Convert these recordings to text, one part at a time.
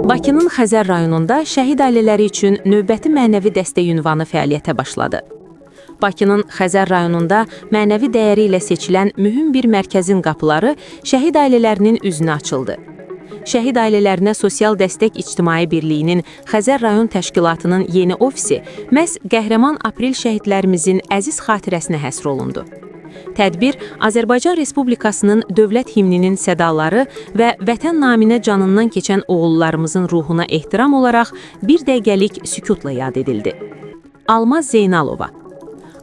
Bakının Xəzər rayonunda şəhid ailələri üçün növbəti mənəvi dəstək ünvanı fəaliyyətə başladı. Bakının Xəzər rayonunda mənəvi dəyəri ilə seçilən mühüm bir mərkəzin qapıları şəhid ailələrinin üzünə açıldı. Şəhid ailələrinə Sosial Dəstək İctimai Birliyinin Xəzər rayon təşkilatının yeni ofisi məhz qəhrəman aprel şəhidlərimizin əziz xatirəsinə həsr olundu. Tədbir Azərbaycan Respublikasının dövlət himninin sədaları və vətən naminə canından keçən oğullarımızın ruhuna ehtiram olaraq bir dəqiqəlik sükutla yad edildi. Almaz Zeynalova.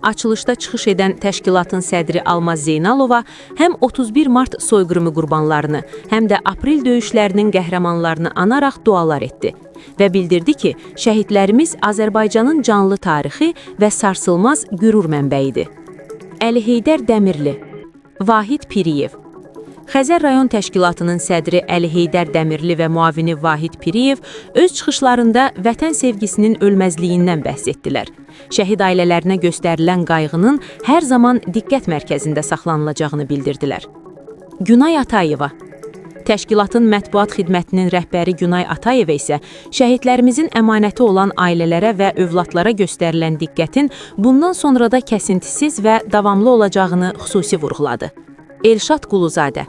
Açılışda çıxış edən təşkilatın sədri Almaz Zeynalova həm 31 mart soyqırımı qurbanlarını, həm də aprel döyüşlərinin qəhrəmanlarını anaraq dualar etdi və bildirdi ki, şəhidlərimiz Azərbaycanın canlı tarixi və sarsılmaz qürur mənbəyidir. Əli Heydər Dəmirli, Vahid Piriyev. Xəzər rayon təşkilatının sədri Əli Heydər Dəmirli və müavini Vahid Piriyev öz çıxışlarında vətən sevgisinin ölməzliyindən bəhs etdilər. Şəhid ailələrinə göstərilən qayğının hər zaman diqqət mərkəzində saxlanılacağını bildirdilər. Günay Atayeva. Təşkilatın mətbuat xidmətinin rəhbəri Günay Atayeva isə şəhidlərimizin əmanəti olan ailələrə və övladlara göstərilən diqqətin bundan sonra da kəsintisiz və davamlı olacağını xüsusi vurğuladı. Elşad Quluzadə.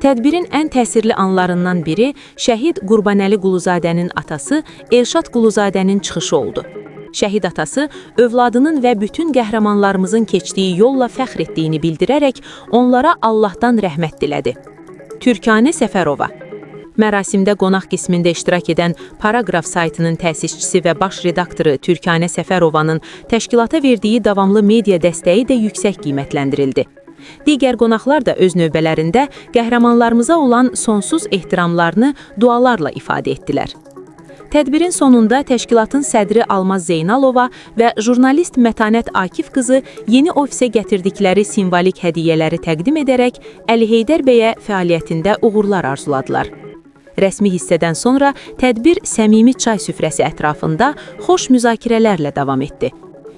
Tədbirin ən təsirli anlarından biri şəhid Qurbanəli Quluzadənin atası Elşad Quluzadənin çıxışı oldu. Şəhid atası övladının və bütün qəhrəmanlarımızın keçdiyi yolla fəxr etdiyini bildirərək onlara Allahdan rəhmət dilədi. Türkanə Səfərova. Mərasimdə qonaq qismində iştirak edən Paragraf saytının təsisçisi və baş redaktoru Türkanə Səfərovanın təşkilata verdiyi davamlı media dəstəyi də yüksək qiymətləndirildi. Digər qonaqlar da öz növbələrində qəhrəmanlarımıza olan sonsuz ehtiramlarını dualarla ifadə etdilər. Tədbirin sonunda təşkilatın sədri Almaz Zeynalova və jurnalist Mətanət Akif qızı yeni ofisə gətirdikləri simvolik hədiyyələri təqdim edərək Əli Heydər bəyə fəaliyyətində uğurlar arzuladılar. Rəsmi hissədən sonra tədbir səmimi çay süfrəsi ətrafında xoş müzakirələrlə davam etdi.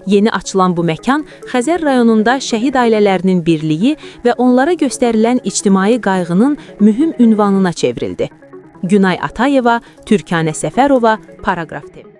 Yeni açılan bu məkan Xəzər rayonunda şəhid ailələrinin birliyi və onlara göstərilən ictimai qayğının mühüm ünvanına çevrildi. Günay Atayeva, Türkanə Səfərova, Paragraf TV.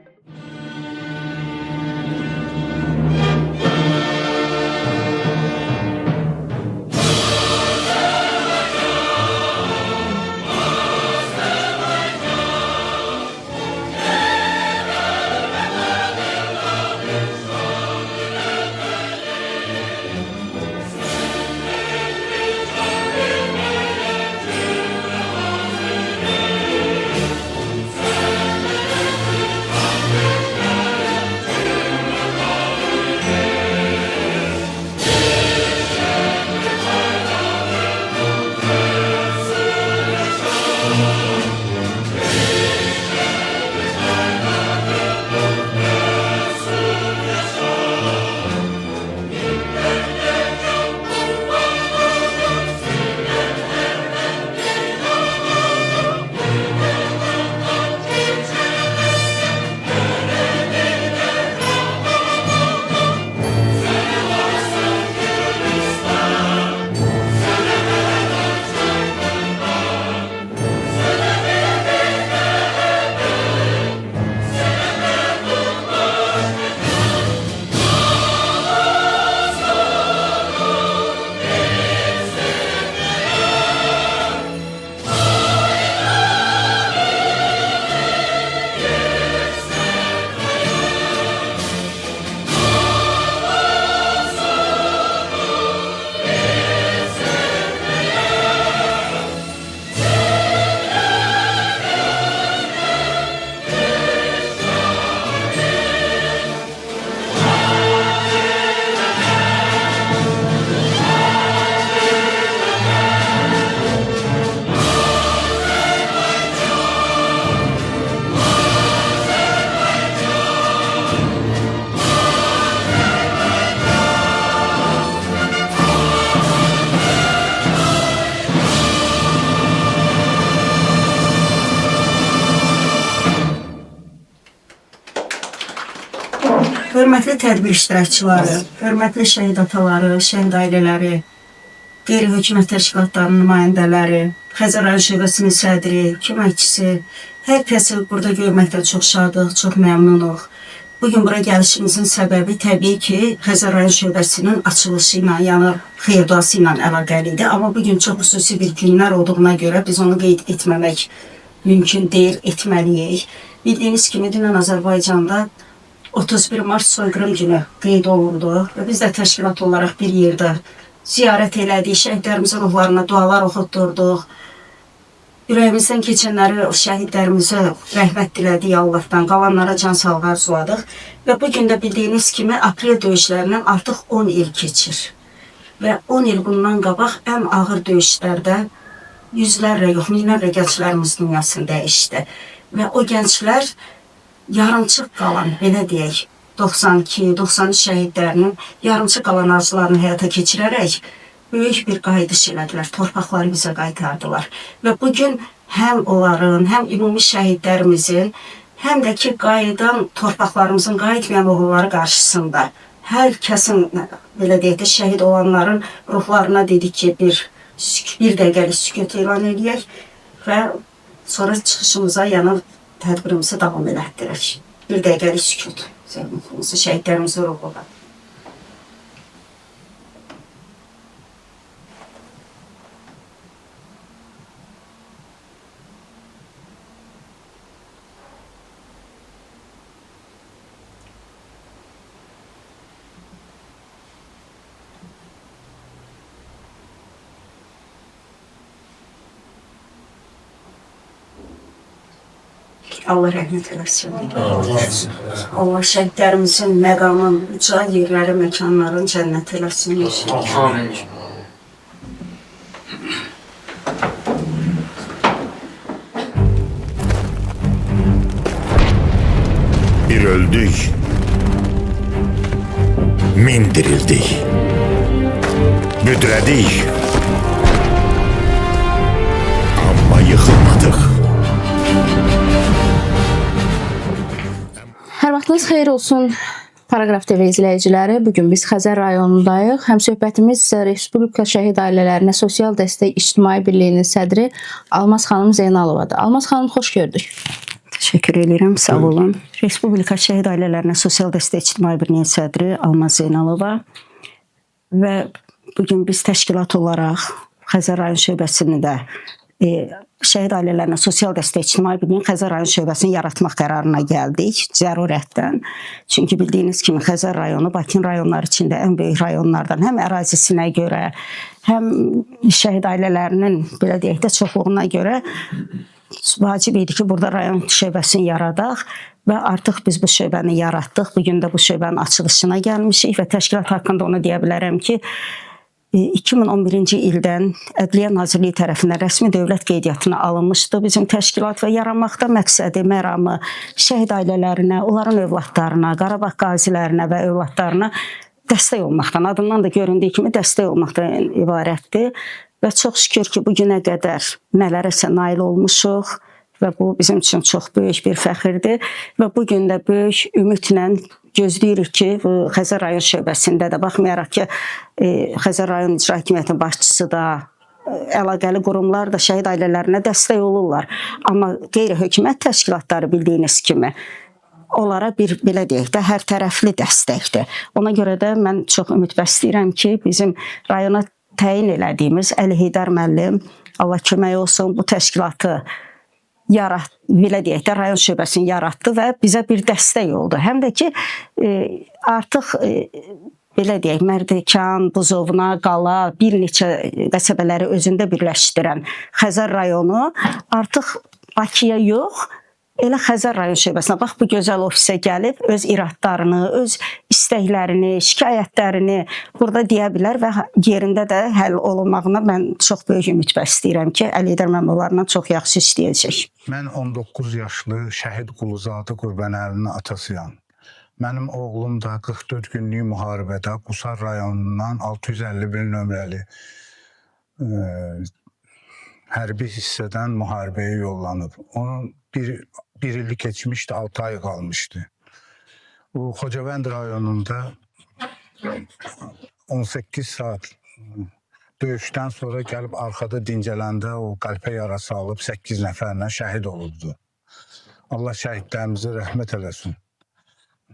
Hörmətli tədbir iştirakçıları, hörmətli şəhid ataları, şəhid ailələri, qeyri-hökumət təşkilatlarının nümayəndələri, Xəzər rayon şöbəsinin sədri, köməkçisi, hər kəsi burada görməkdən çox şadıq, çox məmnunuq. Bugün bura gəlişimizin səbəbi təbii ki, Xəzər rayon şöbəsinin açılışı ilə, yəni xeyir-duası ilə əlaqəli idi. Amma bugün çox xüsusi bir günlər olduğuna görə biz onu qeyd etməmək mümkün deyil, etməliyik. Bildiyiniz kimi, dünən Azərbaycanda 31 mart soyqırım günü qeyd olundu və biz də təşkilat olaraq bir yerdə ziyarət elədik, şəhidlərimizin ruhlarına dualar oxutdurduq. Ürəyimizdən keçənləri, şəhidlərimizə rəhmət dilədik Allahdan, qalanlara can sağlığı arzuladıq. Və bugün də bildiyiniz kimi aprel döyüşlərindən artıq 10 il keçir. Və 10 il bundan qabaq ən ağır döyüşlərdə yüzlərlə, yox minlərlə gənclərimiz dünyasını dəyişdi. Və o gənclər yarımçıq qalan, belə deyək, 92-93 şəhidlərinin yarımçıq qalan arzularını həyata keçirərək böyük bir qayıdış elədilər, torpaqları bizə qaytardılar. Və bugün həm onların, həm ümumi şəhidlərimizin, həm də ki, qayıdan torpaqlarımızın qayıtmayan oğulları qarşısında hər kəsin, belə deyək də, şəhid olanların ruhlarına dedik ki, bir dəqiqəlik sükut elan edək və sonra çıxışımıza, yəni tədbirimizi davam elətdirək. Bir dəqiqəlik sükut. Şəhidlərimizin ruhuna. Allah rəhmət eləsin. Allah şəhidlərimizin məqamın, uca yerləri, məkanların cənnət eləsin. Amin. Bir öldük, min dirildik, büdrədik, amma yıxılmadıq. Hər vaxtınız xeyir olsun, Paragraf TV izləyiciləri. Bugün biz Xəzər rayonundayıq. Həmsöhbətimiz isə Respublika Şəhid Ailələrinə Sosial Dəstək İctimai Birliyinin sədri Almaz xanım Zeynalovadır. Almaz xanım, xoş gördük. Təşəkkür edirəm, sağ olun. Respublika Şəhid Ailələrinə Sosial Dəstək İctimai Birliyinin sədri Almaz Zeynalova və bugün biz təşkilat olaraq Xəzər rayon şöbəsini də Şəhid Ailələrinə Sosial Dəstək İctimai Birliyinin Xəzər rayon şöbəsini yaratmaq qərarına gəldik, zərurətdən. Çünki bildiyiniz kimi Xəzər rayonu Bakı rayonları içində ən böyük rayonlardan, həm ərazisinə görə, həm şəhid ailələrinin, belə deyək də, çoxluğuna görə vacib idi ki, burada rayon şöbəsini yaradaq və artıq biz bu şöbəni yaratdıq. Bugün də bu şöbənin açılışına gəlmişik və təşkilat haqqında onu deyə bilərəm ki, 2011-ci ildən Ədliyyə Nazirliyi tərəfindən rəsmi dövlət qeydiyyatına alınmışdı bizim təşkilat və yaranmaqda məqsədi, məramı şəhid ailələrinə, onların övladlarına, Qarabağ qazilərinə və övladlarına dəstək olmaqdan, adından da göründüyü kimi dəstək olmaqdan ibarətdir. Və çox şükür ki, bugünə qədər nələrəsə nail olmuşuq və bu bizim üçün çox böyük bir fəxirdir və bugün də böyük ümidlə gözləyirik ki, bu Xəzər rayon şöbəsində də, baxmayaraq ki, Xəzər rayon icra hakimiyyətinin başçısı da, əlaqəli qurumlar da şəhid ailələrinə dəstək olurlar. Amma qeyri-hökumət təşkilatları bildiyiniz kimi onlara bir, belə deyək də, hər tərəfli dəstəkdir. Ona görə də mən çox ümid bəsləyirəm ki, bizim rayona təyin elədiyimiz Əli Heydər müəllim, Allah kömək olsun, bu təşkilatı belə deyək də, rayon şöbəsini yaratdı və bizə bir dəstək oldu. Həm də ki, artıq belə deyək, Mərdəkan, Buzovna, Qala, bir neçə qəsəbələri özündə birləşdirən Xəzər rayonu artıq Bakıya yox, elə Xəzər rayon şöbəsinə, bax, bu gözəl ofisə gəlib öz iradlarını, öz istəklərini, şikayətlərini burada deyə bilər və yerində də həll olunmağına mən çox böyük ümid bəsləyirəm ki, Əli Heydər müəllim onlarla çox yaxşı işləyəcək. Mən 19 yaşlı şəhid Quluzadə Qurbənəlinin atasıyam. Mənim oğlum da 44 günlük müharibədə Qusar rayonundan 651 nömrəli hərbi hissədən müharibəyə yollanıb. Onun bir ili keçmişdi, 6 ay qalmışdı. Bu Xocavənd rayonunda 18 saat döyüşdən sonra gəlib arxada dincələndə o qəlpə yarası alıb 8 nəfərlə şəhid olubdu. Allah şəhidlərimizi rəhmət eləsin.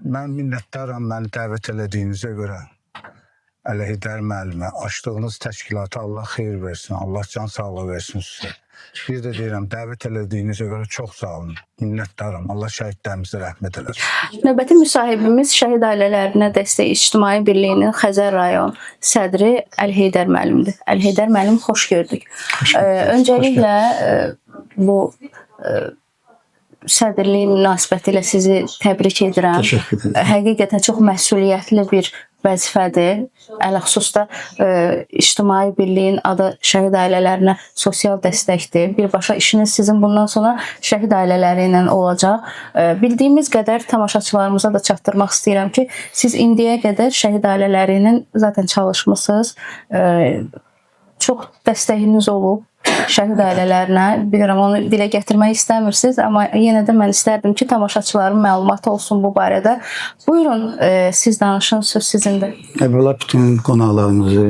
Mən minnətdaram məni dəvət elədiyinizə görə. Ələhidər müəllimə, açdığınız təşkilata Allah xeyir versin, Allah can sağlığı versin sizə. Bir də deyirəm, dəvət elədiyinizə görə çox sağ olun, minnətdaram, Allah şəhidlərimizə rəhmət eləsin. Növbəti müsahibimiz Şəhid Ailələrinə Dəstək İctimai Birliyinin Xəzər rayon sədri Əlheydər müəllimdir. Əlheydər müəllim, xoş gördük. Öncəliklə bu sədrliyin münasibətilə sizi təbrik edirəm. Təşəkkür edirəm. Həqiqətən çox məsuliyyətli bir vəzifədir. Ələxüsus da İctimai Birliyin adı şəhid ailələrinə sosial dəstəkdir. Birbaşa işiniz sizin bundan sonra şəhid ailələri ilə olacaq. Bildiyimiz qədər tamaşaçılarımıza da çatdırmaq istəyirəm ki, siz indiyə qədər şəhid ailələri ilə zaten çalışmısınız. Çox dəstəyiniz olub şəhid ailələrinə. Bilirəm, onu dilə gətirmək istəmirsiniz, amma yenə də mən istərdim ki, tamaşaçıların məlumatı olsun bu barədə. Buyurun, siz danışın, söz sizindir. Əvvəla bütün qonaqlarımızı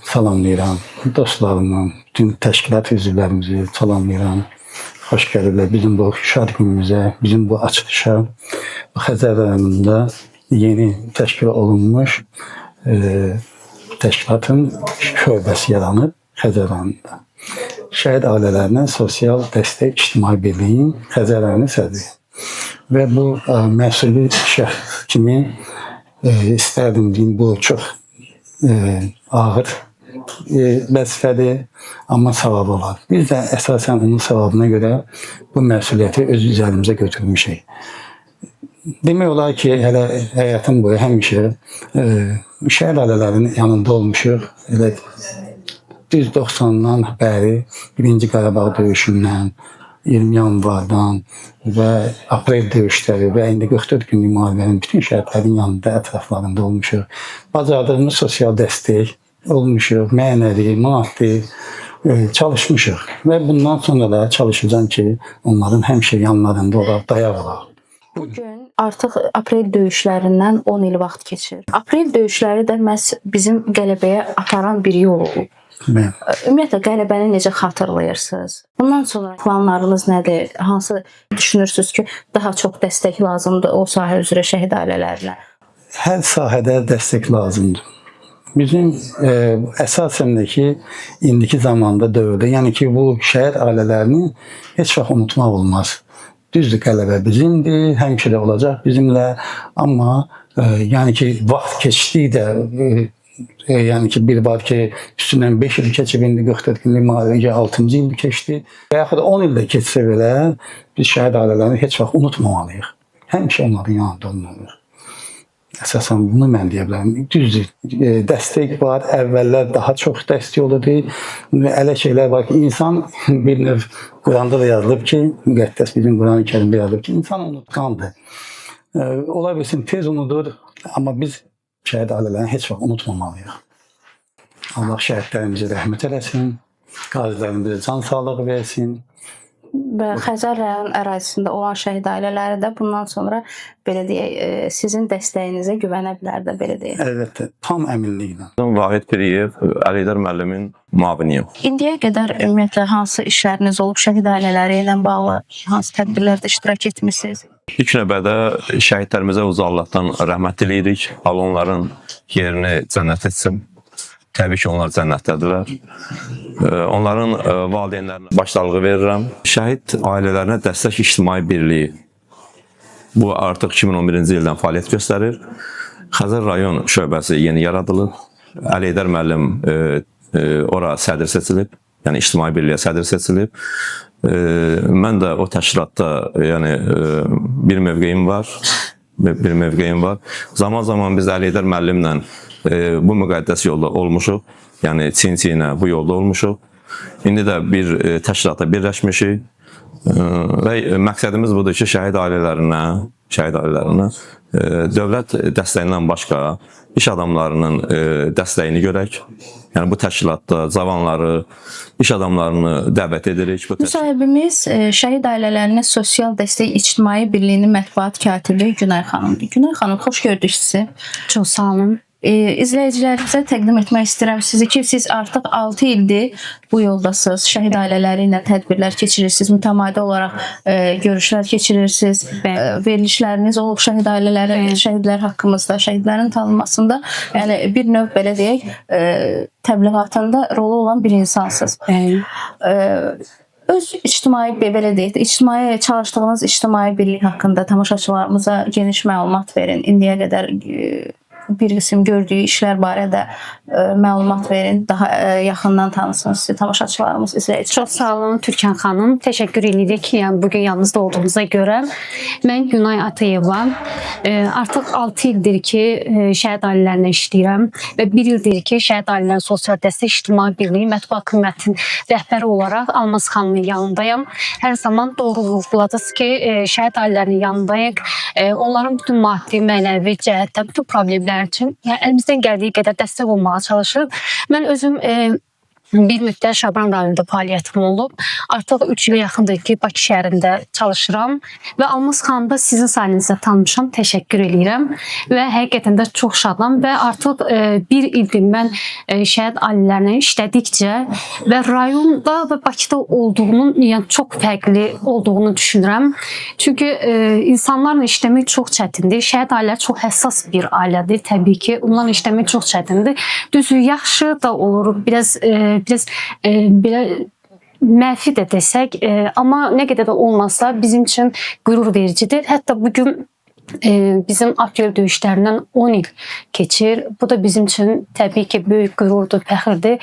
salamlayıram, dostlarımı, bütün təşkilat üzvlərimizi salamlayıram. Xoş gəliblər bizim bu şad günümüzə, bizim bu açılışa. Bu Xəzər rayonunda yeni təşkil olunmuş təşkilatın şöbəsi yaranıb Xəzər rayonunda. Şəhid ailələrinə Sosial Dəstək İctimai Birliyinin Xəzər rayonu sədri. Və bu məsuliyyətli şəxs kimi istərdim deyim, bu çox ağır vəzifədir, amma savabı var. Biz də əsasən onun savabına görə bu məsuliyyəti öz üzərimizə götürmüşük. Demək olar ki, hələ həyatım boyu həmişə şəhid ailələrinin yanında olmuşuq. Elə düz 90-dan bəri 1-ci Qarabağ döyüşündən, 20 yanvardan və aprel döyüşləri və indi 44 günlük müharibənin bütün şəhidlərin yanında, ətraflarında olmuşuq. Bacardığımız sosial dəstək olmuşuq, mənəvi, maddi çalışmışıq və bundan sonra da çalışacağım ki, onların həmişə yanlarında olaq, dayaq olaq. Bugün artıq aprel döyüşlərindən 10 il vaxt keçir. Aprel döyüşləri də məhz bizim qələbəyə aparan bir yol olub. Ümumiyyətlə, qələbəni necə xatırlayırsınız? Bundan sonra planlarınız nədir? Hansı düşünürsünüz ki, daha çox dəstək lazımdır o sahə üzrə şəhid ailələrinə? Hər sahədə dəstək lazımdır. Bizim əsasındakı indiki zamanda dövrdə, yəni ki, bu şəhid ailələrini heç vaxt unutmaq olmaz. Düzdür, qələbə bizimdir, həmişə də olacaq bizimlə, amma yəni ki, vaxt keçdikdə yəni ki, bir var ki, üstündən 5 il keçib, indi 44 günlük müharibəyə 6-cı il keçdi. Və yaxud 10 ildə keçsə belə, biz şəhid ailələrini heç vaxt unutmamalıyıq. Həmişə onların yanında olmalıyıq. Əsasən bunu mən deyə bilərəm. Düzdür, dəstək var, əvvəllər daha çox dəstək olurdu. Elə şeylər var ki, insan bir növ Quranda da yazılıb ki, müqəddəs bizim Quran-ı Kərimdə yazılıb ki, insan unutqandır. Ola bilsin, tez unudur, amma biz şəhid ailələrini heç vaxt unutmamalıyıq. Allah şəhidlərimizə rəhmət eləsin, qazilərimizə can sağlığı versin. Və Xəzər rayon ərazisində olan şəhid ailələri də bundan sonra belə deyək, sizin dəstəyinizə güvənə bilər də, belə deyək. Əlbəttə, tam əminliklə. Vahid Piriyev, Əlheydər müəllimin müaviniyəm. İndiyə qədər ümumiyyətlə hansı işləriniz olub, şəhid ailələri ilə bağlı hansı tədbirlərdə iştirak etmisiniz? İlk növbədə şəhidlərimizə Allahdan rəhmət diləyirik. Allah onların yerini cənnət etsin. Təbii ki, onlar cənnətdədirlər. Onların valideynlərinə başsağlığı verirəm. Şəhid ailələrinə Dəstək İctimai Birliyi. Bu artıq 2011-ci ildən fəaliyyət göstərir. Xəzər rayon şöbəsi yeni yaradılıb. Əlheydər müəllim ora sədr seçilib. Yəni İctimai Birliyə sədr seçilib. Mən də o təşkilatda bir mövqeyim var. Zaman-zaman biz Əlheydər müəllimlə bu müqəddəs yolda olmuşuq. Yəni çiyin-çiyinə bu yolda olmuşuq. İndi də bir təşkilata birləşmişik. Və məqsədimiz budur ki, şəhid ailələrinə dövlət dəstəyindən başqa iş adamlarının dəstəyini görək. Yəni bu təşkilatda cavanları, iş adamlarını dəvət edirik. Müsahibimiz şəhid ailələrinə Sosial Dəstək İctimai Birliyinin mətbuat katibi Günay xanımdır. Günay xanım, xoş gördük sizi. Çox sağ olun. İzləyicilərimizə təqdim etmək istəyirəm sizi ki, siz artıq 6 ildir bu yoldasınız. Şəhid ailələri ilə tədbirlər keçirirsiniz, mütəmadi olaraq görüşlər keçirirsiniz. Verilişləriniz olub şəhid ailələri, şəhidlər haqqımızda, şəhidlərin tanınmasında, yəni bir növ belə deyək, təbliğatında rolu olan bir insansınız. Öz ictimai, belə deyək, çalışdığınız ictimai birlik haqqında tamaşaçılarımıza geniş məlumat verin. İndiyə qədər bir qism gördüyü işlər barədə məlumat verin. Daha yaxından tanısın sizi tamaşaçılarımız, izləyicilərimiz. Çox sağ olun Türkan xanım. Təşəkkür edirik ki, yəni bugün yanınızda olduğunuza görə. Mən Günay Atayeva. Artıq 6 ildir ki, şəhid ailələrinə işləyirəm və 1 ildir ki, şəhid ailələrin sosial dəstək ictimai birliyi mətbuat xidmətinin rəhbəri olaraq Almaz xanımın yanındayım. Hər zaman doğru vurguladınız ki, şəhid ailələrinin yanındayıq. Onların bütün maddi, mənəvi cəhətdən bütün problemlər üçün yəni əlimizdən gəldiyi qədər dəstək olmağa çalışırıq. Mən özüm bir müddət Şabran rayonunda fəaliyyətim olub. Artıq 3 ilə yaxındır ki, Bakı şəhərində çalışıram və Almaz xanımda sizin sayənizdə tanımışam. Təşəkkür edirəm və həqiqətən də çox şadam və artıq 1 ildir mən şəhid ailələrlə işlədikcə və rayonda və Bakıda olduğunun yəni çox fərqli olduğunu düşünürəm. Çünki insanlarla işləmək çox çətindir. Şəhid ailələri çox həssas bir ailədir. Təbii ki, onlarla işləmək çox çətindir. Düzü, yaxşı da olur, biraz belə mənfi də desək, amma nə qədər də olmasa bizim üçün qürur vericidir. Hətta bugün bizim Aprel döyüşlərindən 10 il keçir. Bu da bizim üçün təbii ki, böyük qürurdur, fəxirdir.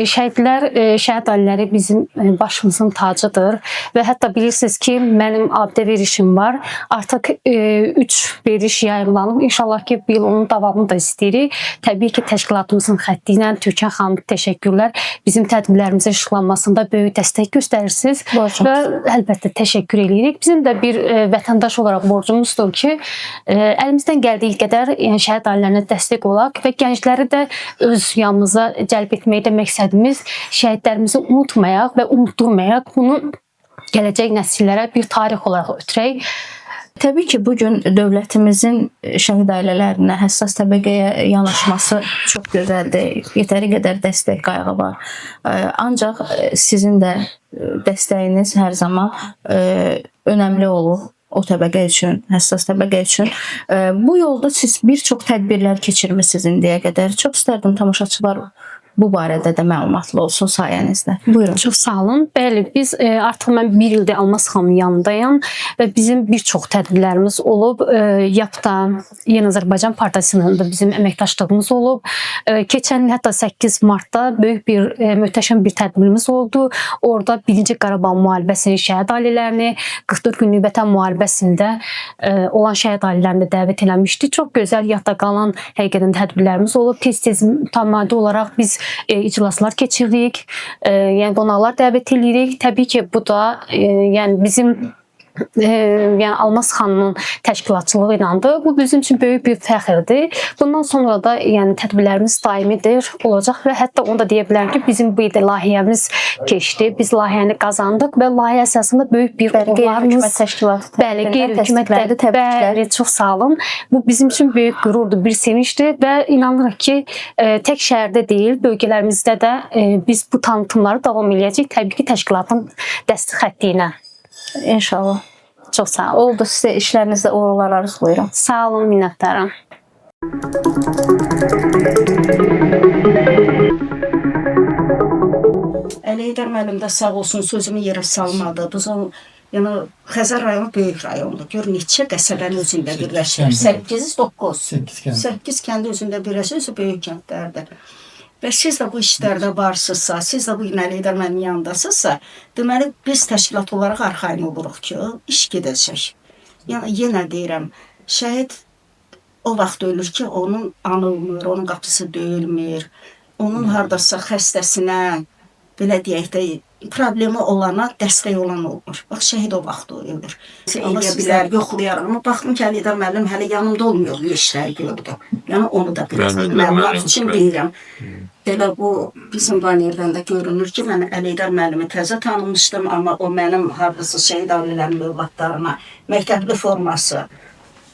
Şəhidlər, şəhid ailələri bizim başımızın tacıdır və hətta bilirsiniz ki, mənim abdə verişim var. Artıq 3 veriş yayımlanıb. İnşallah ki, bu il onun davamını da istəyirik. Təbii ki, təşkilatımızın xətti ilə Türkan xanım təşəkkürlər. Bizim tədbirlərimizin işlanmasında böyük dəstək göstərirsiniz və əlbəttə təşəkkür edirik. Bizim də bir vətəndaş olaraq borcumuzdur ki, əlimizdən gəldiyi qədər yəni şəhid ailələrinə dəstək olaq və gəncləri də öz yanımıza cəlb etməyi də məqsədimiz şəhidlərimizi unutmayaq və unutdurmayaq. Bunu gələcək nəsillərə bir tarix olaraq ötürək. Təbii ki, bugün dövlətimizin şəhid ailələrinə, həssas təbəqəyə yanaşması çox gözəldir. Yetəri qədər dəstək qayğı var. Ancaq sizin də dəstəyiniz hər zaman önəmli olur. O təbəqə üçün, həssas təbəqə üçün. Bu yolda siz bir çox tədbirlər keçirmisiniz indiyə qədər. Çox istərdim tamaşaçılar bu barədə də məlumatlı olsun sayənizdə. Buyurun. Çox sağ olun. Bəli, biz artıq mən 1 ildir Almaz xanımın yanındayım və bizim bir çox tədbirlərimiz olub. YAP-da, Yeni Azərbaycan Partiyasının da bizim əməkdaşlığımız olub. Keçən il hətta 8 martda böyük bir, möhtəşəm bir tədbirimiz oldu. Orada 1-ci Qarabağ müharibəsinin şəhid ailələrini, 44 günlük vətən müharibəsində olan şəhid ailələrini dəvət eləmişdik. Çox gözəl, yadda qalan həqiqətən tədbirlərimiz olub. Tez-tez mütəmadi olaraq biz iclaslar keçiririk, yəni qonaqlar dəvət edirik. Təbii ki, bu da yəni bizim yəni Almaz xanımın təşkilatçılığı ilandır. Bu bizim üçün böyük bir fəxirdir. Bundan sonra da yəni tədbirlərimiz daimidir, olacaq və hətta onu da deyə bilərəm ki, bizim bu il layihəmiz keçdi. Biz layihəni qazandıq və layihə əsasında böyük bir uğurlarımız təşkilatı. Bəli, qeyri-hökumətləri təbriklər. Çox sağ olun. Bu bizim üçün böyük qürurdur, bir sevincdir və inanırıq ki, tək şəhərdə deyil, bölgələrimizdə də biz bu tanıtımları davam edəcəyik. Təbii ki, təşkilatın dəstək xətti ilə. İnşallah. Çox sağ olun. Oldu, sizə işlərinizdə uğurlar arzulayıram. Sağ olun, minnətdaram. Əli Heydər müəllim də sağ olsun, sözümü yerə salmadı. Bizim yəni Xəzər rayonu böyük rayondur. Gör neçə qəsəbənin özündə birləşir. 8-9. 8 kəndi özündə birləşir, böyük kəndlərdir. Və siz də bu işlərdə varsınızsa, siz də bu gün Əli Heydər müəllimin yanındasınızsa, deməli biz təşkilat olaraq arxayın oluruq ki, iş gedəcək. Yəni yenə deyirəm, şəhid o vaxt ölür ki, onun anılmır, onun qapısı döyülmür, onun hardasa xəstəsinə, belə deyək də, problemi olana dəstək olan olmur. Bax, şəhid o vaxt ölür. Allah bilər, yoxlayarıq. Amma baxdım ki, Əli Heydər müəllim hələ yanımda olmuyor, bu işləri gördü. Yəni onu da biraz məlumat üçün deyirəm. Belə bu bizim banerdən də görünür ki, mən Əli Heydər müəllimi təzə tanımışdım, amma o mənim hardasa şəhid ailələrin övladlarına məktəbli forması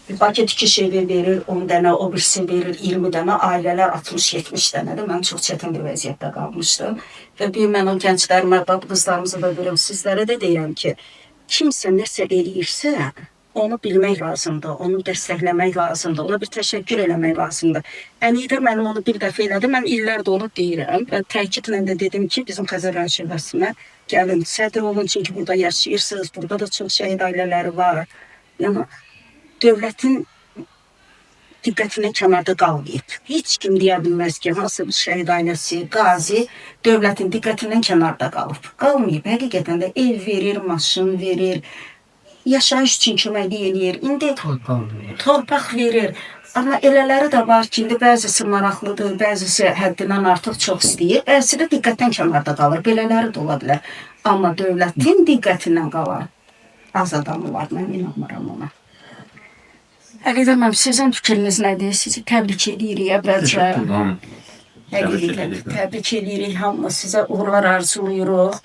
Bakı tikiş evi verir 10 dənə, o birisi verir 20 dənə, ailələr 60-70 dənədir. Mən çox çətin bir vəziyyətdə qalmışdım. Və bir mən o gənclərimə, qızlarımıza da verirəm, sizlərə də deyirəm ki, kimsə nəsə eləyirsə, onu bilmək lazımdır, onu dəstəkləmək lazımdır, ona bir təşəkkür eləmək lazımdır. Əlidə mənim onu bir dəfə elədi, mən illərdir onu deyirəm və təkidlə də dedim ki, bizim Xəzər rayon şöbəsinə gəlin, sədr olun, çünki burada yaşayırsınız, burada da çox şəhid ailələri var. Yəni, dövlətin diqqətindən kənarda qalmayıb. Heç kim deyə bilməz ki, hansı bir şəhid ailəsi, qazi dövlətin diqqətindən kənarda qalıb. Qalmayıb, həqiqətən də ev verir, maşın verir, yaşayış üçün köməklik eləyir. İndi torpaq verir. Amma elələri də var ki, indi bəzisi maraqlıdır, bəzisi həddindən artıq çox istəyir, bəzisi də diqqətdən kənarda qalır. Belələri də ola bilər. Amma dövlətin diqqətindən qalan az adamı var, mən inanmıram ona. Əlidə sizin fikriniz nədir? Sizi təbrik edirik əvvəlcə. Həqiqətən təbrik edirik, hamı sizə uğurlar arzuluyuruq.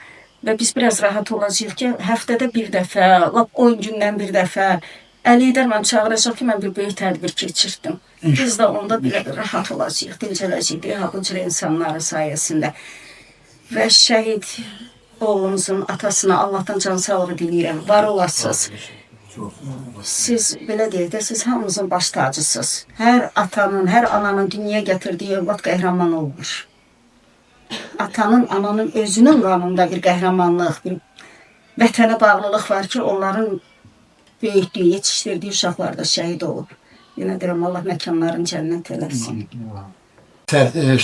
Və biz biraz rahat olacağıq ki, həftədə bir dəfə, lap 10 gündən bir dəfə Əlidə çağıracaq ki, mən bir böyük tədbir keçirdim. Biz də onda bir rahat olacağıq, dincələcəyik, bu cür insanları sayəsində. Və şəhid oğlumuzun atasına Allahdan can sağlığı diləyirəm, var olasınız. Siz belə deyək də, siz hamımızın baş tacısınız. Hər atanın, hər ananın dünyaya gətirdiyi övlad qəhrəman olmuş. Atanın, ananın özünün qanında bir qəhrəmanlıq, bir vətənə bağlılıq var ki, onların böyüklüyü, yetişdirdiyi uşaqlar da şəhid olub. Yenə deyirəm, Allah məkanların cənnət eləsin.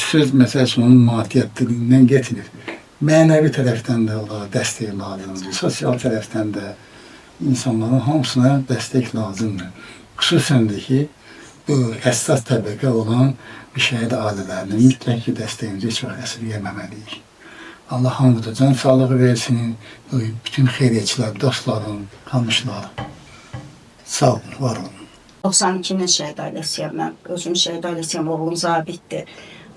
Söz məsəl üçün onun maddiyyətliyindən getirir. Mənəvi tərəfdən də onlara dəstək lazımdır, sosial tərəfdən də insanların hamısına dəstək lazımdır. Xüsusən də ki, bu həssas təbəqə olan bir şəhid ailələrinin mütləq ki, dəstəyimizi heç vaxt əsirgəməməliyik. Allah hamıda can sağlığı versin, bütün xeyriyyətçilər, dostlarım, tanışlarım. Sağ olun, var olun. 92-nin şəhid ailəsiyəm mən, özüm şəhid ailəsiyəm, oğlum zabitdir.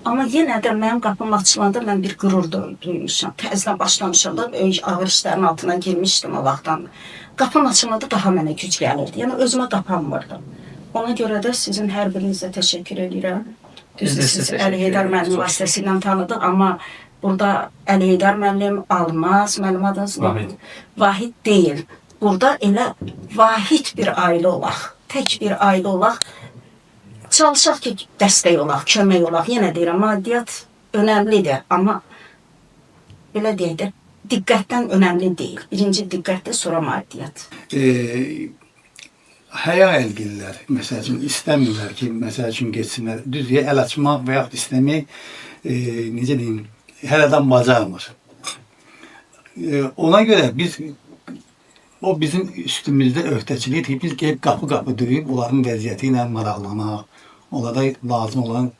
Amma yenə də mənim qapım açılanda mən bir qürur duymuşam. Təzdən başlamışam da, ağır işlərin altına girmişdim o vaxtdan. Qapım açılanda daha mənə güc gəlirdi. Yəni, özümə qapanmırdım. Ona görə də sizin hər birinizə təşəkkür edirəm. Düzdür, siz Əli Heydər müəllim vasitəsilə tanıdıq, amma burada Əli Heydər müəllim, Almaz, mənim adınız Vahid deyil. Burada elə vahid bir ailə olaq, tək bir ailə olaq. Çalışaq ki, dəstək olaq, kömək olaq. Yenə deyirəm, maddiyyat önəmlidir, amma belə deyək də, diqqətdən önəmli deyil. Birinci diqqətdir, sonra maddiyyat. Həya elgillər, məsəl üçün, istəmirlər ki, məsəl üçün, geçsinlər. Düzdür, əl açmaq və yaxud istəmək, necə deyim, hələdən bacarmır. Ona görə o bizim üstümüzdə öhdəçilikdir ki, biz gəlib qapı-qapı döyüb, onların vəziyyəti ilə maraqlanaq, onlara lazım olan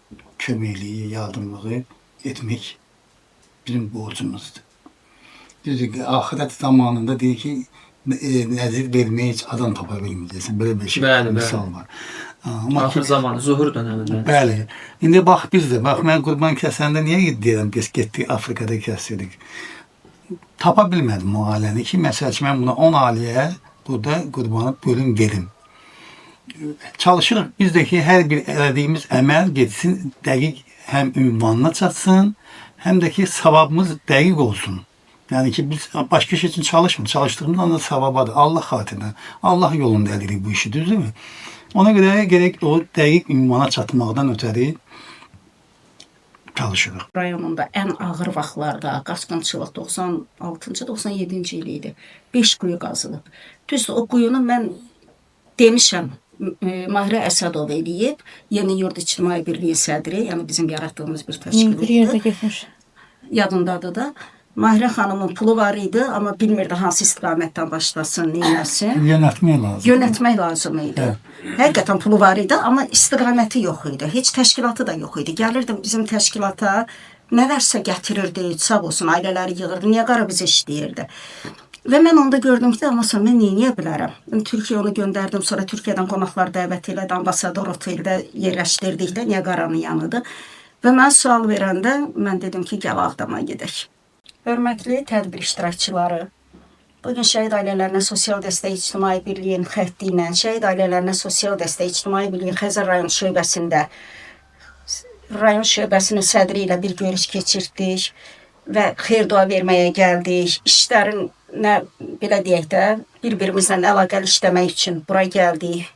köməkliyi, yardımlığı etmək bizim borcumuzdur. Düzdür, axirət zamanında deyir ki, nəzir verməyə heç adam tapa bilməyəcəksən. Belə bir şey, misal var. Axır zamanı, zuhur dönəmində. Bəli. İndi bax biz də, bax mən qurban kəsəndə niyə deyirəm, biz getdik Afrikada kəsirik. Tapa bilmədim o ailəni ki, məsəl ki, mən buna 10 ailəyə burada qurbanı bölüm verim. Çalışırıq biz də ki, hər bir elədiyimiz əməl getsin, dəqiq həm ünvanına çatsın, həm də ki, savabımız dəqiq olsun. Yəni ki, biz başqa şey üçün çalışmır. Çalışdığımızdan da savabadır. Allah xatirinə, Allah yolunda eləyirik bu işi, düzdürmü? Ona görə gərək o dəqiq ünvana çatmaqdan ötəri çalışırıq. Rayonunda ən ağır vaxtlarda, qaçqınçılıq 96-97-ci il idi. 5 quyu qazılıb. Düzdür, o quyunu mən demişəm, Mahirə Əsədov eləyib, Yeni Yurd İctimai Birliyi sədri, yəni bizim yaratdığımız bir təşkilatdır. Yadındadır da. Mahirə xanımın pulu var idi, amma bilmirdi hansı istiqamətdən başlasın, neyləsin. Yönətmək lazım. Yönətmək lazım idi. Həqiqətən pulu var idi, amma istiqaməti yox idi. Heç təşkilatı da yox idi. Gəlirdim bizim təşkilata, nə vərsə gətirirdi, sağ olsun, ailələri yığırdı, niyə qara bizə işləyirdi. Və mən onda gördüm ki, amma sonra mən neyləyə bilərəm? Türkiyə onu göndərdim, sonra Türkiyədən qonaqlar dəvət elədi, ambasador oteldə yerləşdirdikdə, niyə qaranın yanıdır. Və mən sual verəndə, mən dedim ki, gəl Ağdama gedək. Hörmətli tədbir iştirakçıları, Bugün Şəhid Ailələrinə Sosial Dəstək İctimai Birliyin xətti ilə Şəhid Ailələrinə Sosial Dəstək İctimai Birliyin Xəzər rayon şöbəsində rayon şöbəsinin sədri ilə bir görüş keçirdik və xeyir-dua verməyə gəldik. İşlərin nə belə deyək də, bir-birimizlə əlaqəli işləmək üçün bura gəldik.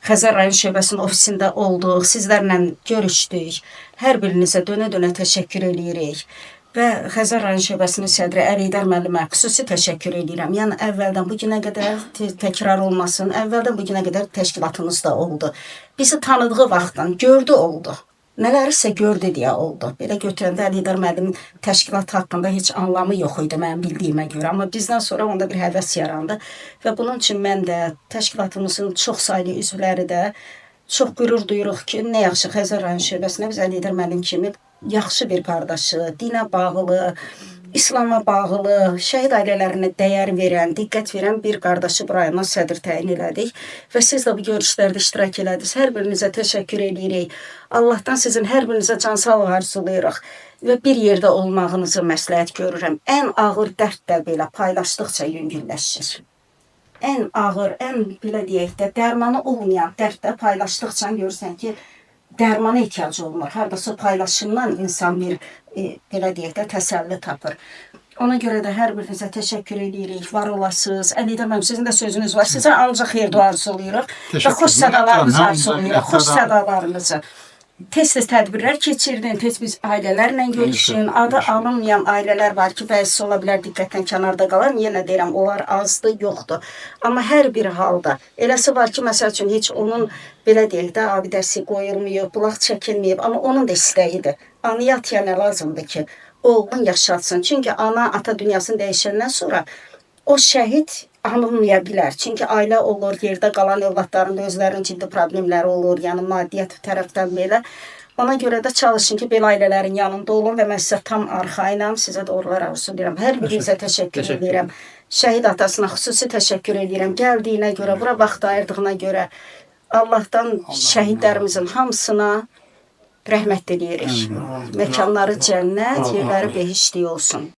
Xəzər rayon şöbəsinin ofisində olduq, sizlərlə görüşdük. Hər birinizə dönə-dönə təşəkkür edirik. Və Xəzər rayon şöbəsinin sədri Əliydar müəllimə xüsusi təşəkkür edirəm. Yəni əvvəldən bu günə qədər təkrar olmasın, əvvəldən bu günə qədər təşkilatımız da oldu. Bizi tanıdığı vaxtdan gördü oldu. Nələrisə gördü deyə oldu. Belə götürəndə Əliydar müəllimin təşkilat haqqında heç anlamı yox idi mənim bildiyimə görə. Amma bizdən sonra onda bir həvəs yarandı. Və bunun üçün mən də təşkilatımızın çox saylı üzvləri də çox qürur duyuruq ki, nə yaxşı Xəzər rayon şöbəsinə biz Əliydar müəllim kimi yaxşı bir qardaşı, dinə bağlı, İslama bağlı, şəhid ailələrinə dəyər verən, diqqət verən bir qardaşı bu rayona sədr təyin elədik və siz də bu görüşlərdə iştirak elədiniz. Hər birinizə təşəkkür edirik. Allahdan sizin hər birinizə cansağlıq arzulayırıq və bir yerdə olmağınızı məsləhət görürəm. Ən ağır dərd də belə paylaşdıqca yüngülləşir. Ən ağır, ən belə deyək də, dərmanı olmayan dərd də paylaşdıqca görürsən ki, dərmana ehtiyacı olmur. Hardasa paylaşımdan insan bir belə deyək də təsəlli tapır. Ona görə də hər birinizə təşəkkür edirik. Var olasınız. Əliydar müəllim, sizin də sözünüz var. Sizə ancaq xeyir-dua arzulayırıq və xoş sədalarınızı arzulayırıq. Xoş sədalarınızı. Tez-tez tədbirlər keçirdin, tez biz ailələrlə görüşün. Adı alınmayan ailələr var ki, bəzisi ola bilər diqqətdən kənarda qalar. Yenə deyirəm, onlar azdır, yoxdur. Amma hər bir halda eləsi var ki, məsəl üçün heç onun belə deyək də abidəsi qoyulmayıb, bulaq çəkilməyib, amma onun da istəyidir. Anaya ataya nə lazımdır ki, oğlun yaşatsın. Çünki ana, ata dünyasını dəyişəndən sonra o şəhid anılmaya bilər. Çünki ailə olur, yerdə qalan övladların da özlərinin ciddi problemləri olur, yəni maddiyyat tərəfdən belə. Ona görə də çalışın ki, belə ailələrin yanında olun və mən sizə tam arxayınam, sizə doğrular arzulayıram. Hər birinizə təşəkkür edirəm. Şəhid atasına xüsusi təşəkkür edirəm. Gəldiyinə görə, bura vaxt ayırdığına görə Allahdan şəhidlərimizin hamısına rəhmət edirik. Məkanları cənnət, yerləri behiştlik olsun.